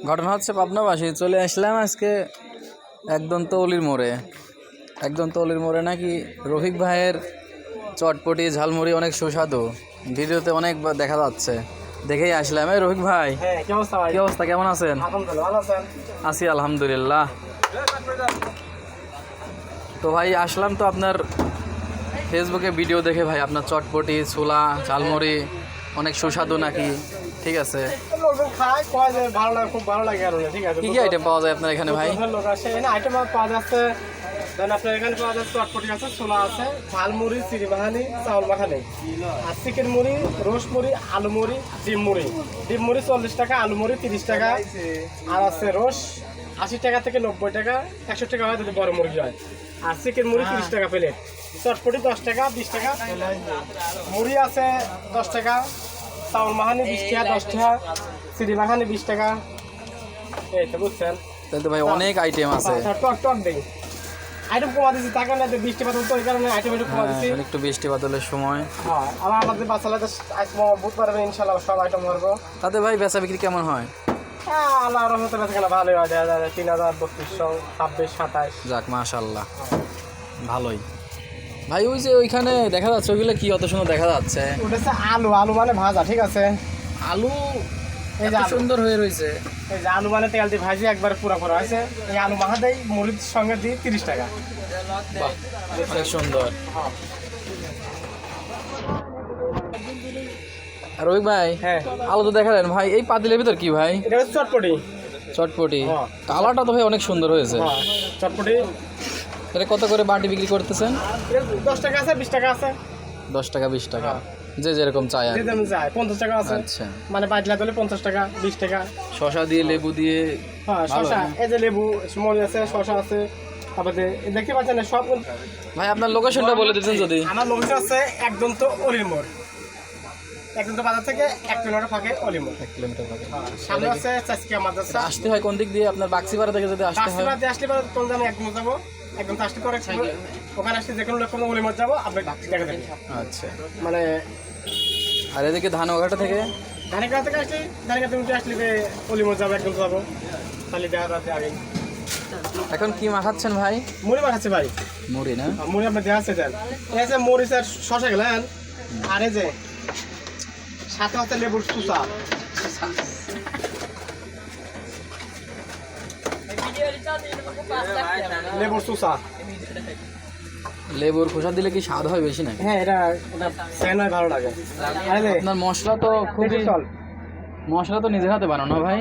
ঘটনা হচ্ছে পাবনাবাসী চলে আসলাম আজকে একদম তৌলির মোড়ে নাকি রফিক ভাইয়ের চটপটি ঝালমুড়ি অনেক সুস্বাদু, ভিডিওতে অনেক দেখা যাচ্ছে, দেখেই আসলাম। এই রফিক ভাই, কি অবস্থা, কেমন আছেন? আছি আলহামদুলিল্লাহ। তো ভাই আসলাম তো আপনার ফেসবুকে ভিডিও দেখে ভাই, আপনার চটপটি ছোলা ঝালমুড়ি অনেক সুস্বাদু নাকি, ঠিক আছে। খুব ভালো লাগে আর ঠিক আছে। কি কি আইটেম পাওয়া যায় আপনার এখানে ভাই? লোক আসে এখানে আইটেম পাওয়া যাচ্ছে, আপনার এখানে পাওয়া যাচ্ছে চটপটি আছে, ছোলা আছে, ঝালমুড়ি, চিড়ি মাখানি, চাউল মাখানি, আর চিকেন মুড়ি, রোস মুড়ি, আলু মুড়ি, ডিম মুড়ি 40 টাকা, আলু মুড়ি 30 টাকা, আর আছে রোস 80 টাকা থেকে 90 টাকা, 100 টাকা হয় যদি বড় মুরগি হয়, আর চিকেন মুড়ি 30 টাকা প্লেট, চটপটি 10 টাকা 20 টাকা, মুড়ি আছে 10 টাকা, চাউল মাখানি 20 টাকা 10 টাকা, চিড়ি মাখানি 20 টাকা। এই তো বুঝছেন, তাহলে তো ভাই অনেক আইটেম আছে। টক দেই আইটেম কমা দিচ্ছি, টাকা না বৃষ্টি বাদল তো ওই কারণে আইটেম একটু কমা দিচ্ছি। একটু বৃষ্টি বাদলের সময় হ্যাঁ, আবার আমাদের বাচ্চাদের আজ বুধবার ইনশাল্লাহ সব আইটেম ধরবো। তাতে ভাই বেচা বিক্রি কেমন হয়? হ্যাঁ, আল্লাহ রহমতে বেঁচে কেনা ভালোই হয়, 3000, 3200, 26, 27। যাক মাশাআল্লাহ, ভালোই। ভাই ওই যে ওইখানে দেখা যাচ্ছে, ওইগুলো কি অত সুন্দর দেখা যাচ্ছে? ওটা হচ্ছে আলু মানে ভাজা, ঠিক আছে। আলু এই যে সুন্দর হয়ে রয়েছে। এই যে আলু মানে তেল দিয়ে ভাজি একবার পুরা হয়েছে, এই আলু মাখা দেয় মুড়ির সঙ্গে দিই 30 টাকা। বাহ, অনেক সুন্দর। আর ওই ভাই, হ্যাঁ, আলু তো দেখালেন ভাই, এই পাতিলের ভিতর কি ভাই? এটা হচ্ছে চটপটি। কালারটা তো ভাই অনেক সুন্দর হয়েছে। চটপটি এটা কত করে বাটি বিক্রি করতেছেন? 10 টাকা আছে, 20 টাকা আছে। 10 টাকা 20 টাকা, যে যেরকম চায় আর কি। যায় 50 টাকা আছে। আচ্ছা, মানে বাজলা দিলে 50 টাকা 20 টাকা। শশা দিয়ে লেবু দিয়ে। হ্যাঁ, শশা, এই যে লেবু মরিচ আছে, শশা আছে, তারপরে দেখতে পাচ্ছেন না সব। ভাই আপনার লোকেশনটা বলে দিতেন যদি। আমার লোকেশন আছে একদম তো অলির মোড়, একদম তো বাজার থেকে 1 কিলোমিটার ফাঁকে অলির মোড়। 1 কিলোমিটার ফাঁকে। সামনে আছে চাষকিয়া মাদ্রাসা। আসতে হয় কোন দিক দিয়ে? আপনার বাক্সিপাড়া থেকে যদি আসতে হয়? বাক্সিপাড়া আসলে পরে কোন জায়গায় একদম যাবো, একদম আসতে পরে ওখানে আসলে যে কোনো লোক অলির মোড় যাবো, আপনি দেখা দেবেন। আচ্ছা, মানে আর এদিকে ধানঘাটা থেকে? ধানিকা থেকে আসলে ধানিকা তুমি আসলে অলির মোড় যাবো, একদম যাবো, তাহলে দেখা রাতে আগে। এখন কি মাখাচ্ছেন ভাই? মুড়ি মাখাচ্ছে ভাই। মুড়ি না? মুড়ি আপনি দেখা আছে দেন, এই যে মরিচ আর শশা গেলেন, আর এই যে সাথে হচ্ছে লেবুর চুষা। লেবুর চুষা, লেবুর খোসা দিলে কি স্বাদ হয় বেশি নাকি? হ্যাঁ, এটা সেন হয়, ভালো লাগে। আপনার মশলা তো খুবই, মশলা তো নিজের হাতে বানানো ভাই?